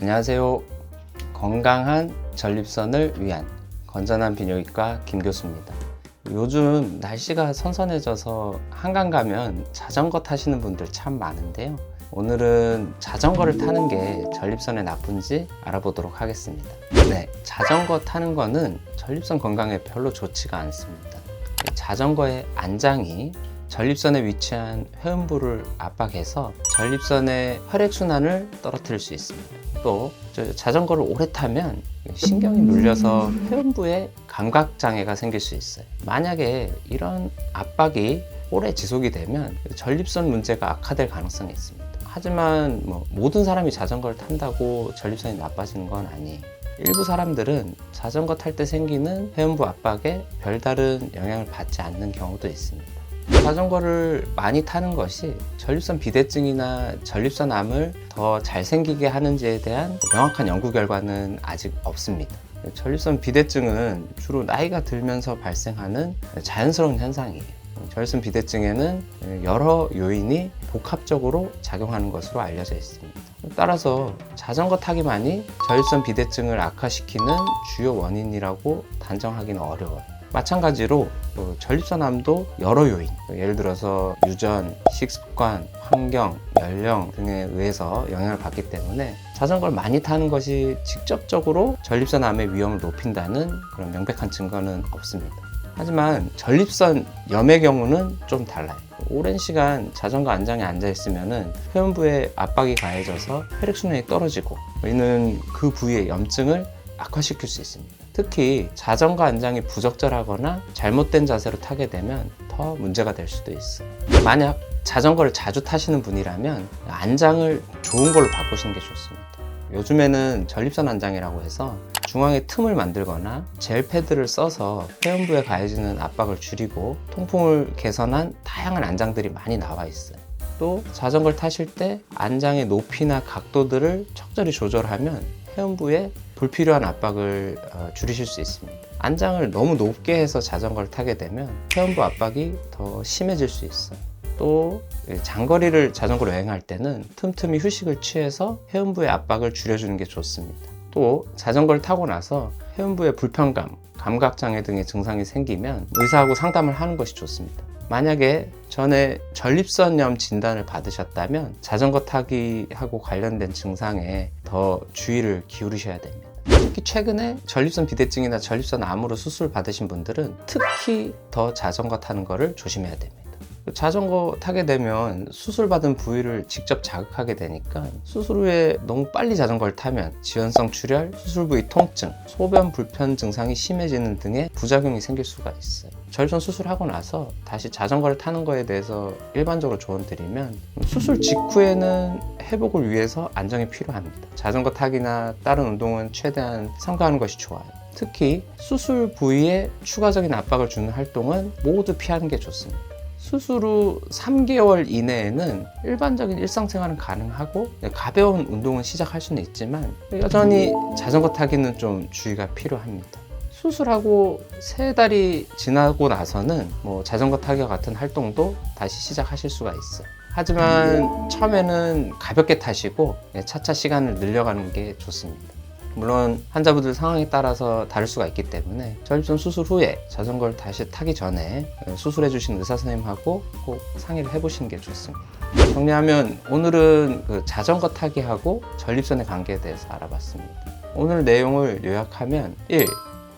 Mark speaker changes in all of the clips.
Speaker 1: 안녕하세요. 건강한 전립선을 위한 건전한 비뇨기과 김 교수입니다. 요즘 날씨가 선선해져서 한강 가면 자전거 타시는 분들 참 많은데요. 오늘은 자전거를 타는 게 전립선에 나쁜지 알아보도록 하겠습니다. 네, 자전거 타는 거는 전립선 건강에 별로 좋지가 않습니다. 자전거의 안장이 전립선에 위치한 회음부를 압박해서 전립선의 혈액순환을 떨어뜨릴 수 있습니다. 또 자전거를 오래 타면 신경이 눌려서 회음부에 감각장애가 생길 수 있어요. 만약에 이런 압박이 오래 지속이 되면 전립선 문제가 악화될 가능성이 있습니다. 하지만 모든 사람이 자전거를 탄다고 전립선이 나빠지는 건 아니에요. 일부 사람들은 자전거 탈 때 생기는 회음부 압박에 별다른 영향을 받지 않는 경우도 있습니다. 자전거를 많이 타는 것이 전립선 비대증이나 전립선암을 더 잘 생기게 하는지에 대한 명확한 연구 결과는 아직 없습니다. 전립선 비대증은 주로 나이가 들면서 발생하는 자연스러운 현상이에요. 전립선 비대증에는 여러 요인이 복합적으로 작용하는 것으로 알려져 있습니다. 따라서 자전거 타기만이 전립선 비대증을 악화시키는 주요 원인이라고 단정하기는 어려워요. 마찬가지로 전립선암도 여러 요인, 예를 들어서 유전, 식습관, 환경, 연령 등에 의해서 영향을 받기 때문에 자전거를 많이 타는 것이 직접적으로 전립선암의 위험을 높인다는 그런 명백한 증거는 없습니다. 하지만 전립선염의 경우는 좀 달라요. 오랜 시간 자전거 안장에 앉아 있으면 회음부에 압박이 가해져서 혈액순환이 떨어지고 이는 그 부위의 염증을 악화시킬 수 있습니다. 특히 자전거 안장이 부적절하거나 잘못된 자세로 타게 되면 더 문제가 될 수도 있어요. 만약 자전거를 자주 타시는 분이라면 안장을 좋은 걸로 바꾸시는 게 좋습니다. 요즘에는 전립선 안장이라고 해서 중앙에 틈을 만들거나 젤 패드를 써서 회음부에 가해지는 압박을 줄이고 통풍을 개선한 다양한 안장들이 많이 나와 있어요. 또 자전거를 타실 때 안장의 높이나 각도들을 적절히 조절하면 회음부에 불필요한 압박을 줄이실 수 있습니다. 안장을 너무 높게 해서 자전거를 타게 되면 회음부 압박이 더 심해질 수 있어요. 또 장거리를 자전거로 여행할 때는 틈틈이 휴식을 취해서 회음부의 압박을 줄여주는 게 좋습니다. 또 자전거를 타고 나서 회음부의 불편감, 감각장애 등의 증상이 생기면 의사하고 상담을 하는 것이 좋습니다. 만약에 전에 전립선염 진단을 받으셨다면 자전거 타기하고 관련된 증상에 더 주의를 기울이셔야 됩니다. 특히 최근에 전립선 비대증이나 전립선암으로 수술 받으신 분들은 특히 더 자전거 타는 것을 조심해야 됩니다. 자전거 타게 되면 수술받은 부위를 직접 자극하게 되니까 수술 후에 너무 빨리 자전거를 타면 지연성 출혈, 수술 부위 통증, 소변 불편 증상이 심해지는 등의 부작용이 생길 수가 있어요. 전립선 수술하고 나서 다시 자전거를 타는 거에 대해서 일반적으로 조언 드리면 수술 직후에는 회복을 위해서 안정이 필요합니다. 자전거 타기나 다른 운동은 최대한 삼가하는 것이 좋아요. 특히 수술 부위에 추가적인 압박을 주는 활동은 모두 피하는 게 좋습니다. 수술 후 3개월 이내에는 일반적인 일상생활은 가능하고 가벼운 운동은 시작할 수는 있지만 여전히 자전거 타기는 좀 주의가 필요합니다. 수술하고 3달이 지나고 나서는 자전거 타기와 같은 활동도 다시 시작하실 수가 있어요. 하지만 처음에는 가볍게 타시고 차차 시간을 늘려가는 게 좋습니다. 물론 환자분들 상황에 따라서 다를 수가 있기 때문에 전립선 수술 후에 자전거를 다시 타기 전에 수술해 주신 의사 선생님하고 꼭 상의를 해보시는 게 좋습니다. 정리하면 오늘은 자전거 타기하고 전립선의 관계에 대해서 알아봤습니다. 오늘 내용을 요약하면 1.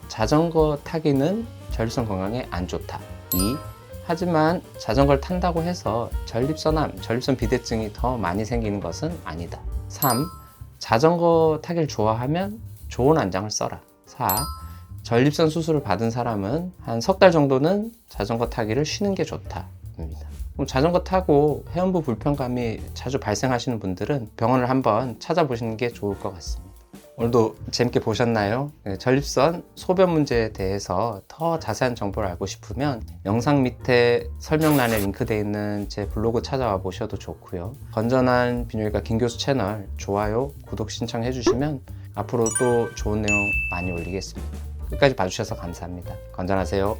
Speaker 1: 자전거 타기는 전립선 건강에 안 좋다. 2. 하지만 자전거를 탄다고 해서 전립선암, 전립선 비대증이 더 많이 생기는 것은 아니다. 3. 자전거 타기를 좋아하면 좋은 안장을 써라. 4. 전립선 수술을 받은 사람은 한 석 달 정도는 자전거 타기를 쉬는 게 좋다. 입니다. 그럼 자전거 타고 회음부 불편감이 자주 발생하시는 분들은 병원을 한번 찾아보시는 게 좋을 것 같습니다. 오늘도 재밌게 보셨나요? 전립선 소변 문제에 대해서 더 자세한 정보를 알고 싶으면 영상 밑에 설명란에 링크되어 있는 제 블로그 찾아와 보셔도 좋고요. 건전한 비뇨기과 김교수 채널 좋아요, 구독 신청해 주시면 앞으로 또 좋은 내용 많이 올리겠습니다. 끝까지 봐주셔서 감사합니다. 건전하세요.